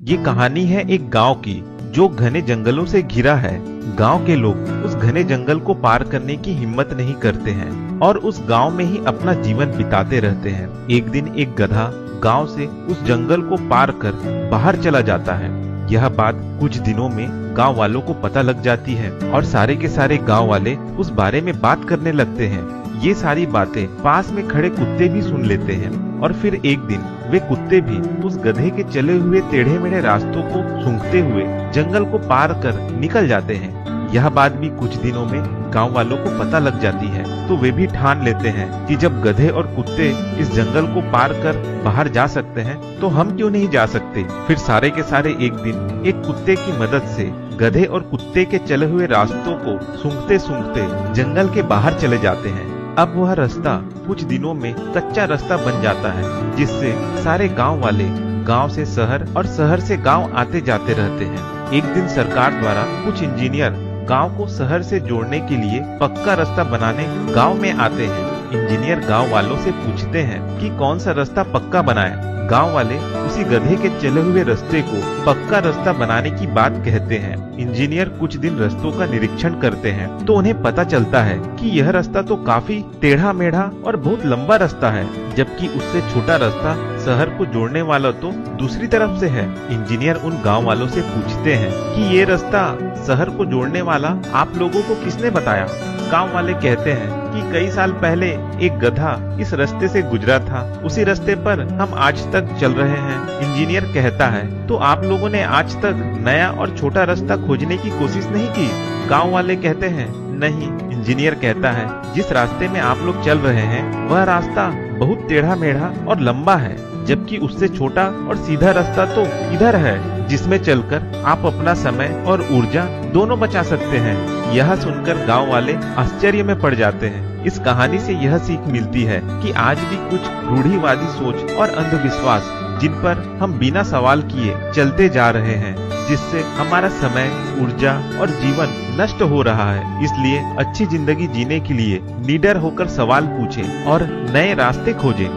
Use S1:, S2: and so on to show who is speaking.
S1: ये कहानी है एक गांव की जो घने जंगलों से घिरा है। गांव के लोग उस घने जंगल को पार करने की हिम्मत नहीं करते हैं और उस गांव में ही अपना जीवन बिताते रहते हैं। एक दिन एक गधा गांव से उस जंगल को पार कर बाहर चला जाता है। यह बात कुछ दिनों में गांव वालों को पता लग जाती है और सारे के सारे गांव वाले उस बारे में बात करने लगते हैं। ये सारी बातें पास में खड़े कुत्ते भी सुन लेते हैं और फिर एक दिन वे कुत्ते भी उस गधे के चले हुए टेढ़े मेढ़े रास्तों को सूंघते हुए जंगल को पार कर निकल जाते हैं। यह बात भी कुछ दिनों में गांव वालों को पता लग जाती है, तो वे भी ठान लेते हैं कि जब गधे और कुत्ते इस जंगल को पार कर बाहर जा सकते हैं तो हम क्यों नहीं जा सकते। फिर सारे के सारे एक दिन एक कुत्ते की मदद से गधे और कुत्ते के चले हुए रास्तों को सूंघते सूंघते जंगल के बाहर चले जाते हैं। अब वह रास्ता कुछ दिनों में कच्चा रास्ता बन जाता है, जिससे सारे गांव वाले गांव से शहर और शहर से गांव आते जाते रहते हैं। एक दिन सरकार द्वारा कुछ इंजीनियर गांव को शहर से जोड़ने के लिए पक्का रास्ता बनाने गांव में आते हैं। इंजीनियर गांव वालों से पूछते हैं कि कौन सा रास्ता पक्का बनाए। गांव वाले उसी गधे के चले हुए रास्ते को पक्का रास्ता बनाने की बात कहते हैं। इंजीनियर कुछ दिन रास्तों का निरीक्षण करते हैं तो उन्हें पता चलता है कि यह रास्ता तो काफी टेढ़ा मेढ़ा और बहुत लंबा रास्ता है, जबकि उससे छोटा रास्ता शहर को जोड़ने वाला तो दूसरी तरफ से है। इंजीनियर उन गांव वालों से पूछते हैं कि ये रास्ता शहर को जोड़ने वाला आप लोगों को किसने बताया। गांव वाले कहते हैं कि कई साल पहले एक गधा इस रास्ते से गुजरा था, उसी रास्ते पर हम आज तक चल रहे हैं। इंजीनियर कहता है तो आप लोगों ने आज तक नया और छोटा रास्ता खोजने की कोशिश नहीं की। गांव वाले कहते हैं नहीं। इंजीनियर कहता है जिस रास्ते में आप लोग चल रहे हैं वह रास्ता बहुत टेढ़ा मेढ़ा और लंबा है, जबकि उससे छोटा और सीधा रास्ता तो इधर है, जिसमें चलकर आप अपना समय और ऊर्जा दोनों बचा सकते हैं। यह सुनकर गांव वाले आश्चर्य में पड़ जाते हैं। इस कहानी से यह सीख मिलती है कि आज भी कुछ रूढ़िवादी सोच और अंधविश्वास जिन पर हम बिना सवाल किए चलते जा रहे हैं, जिससे हमारा समय, ऊर्जा और जीवन नष्ट हो रहा है। इसलिए अच्छी जिंदगी जीने के लिए निडर होकर सवाल पूछें और नए रास्ते खोजें।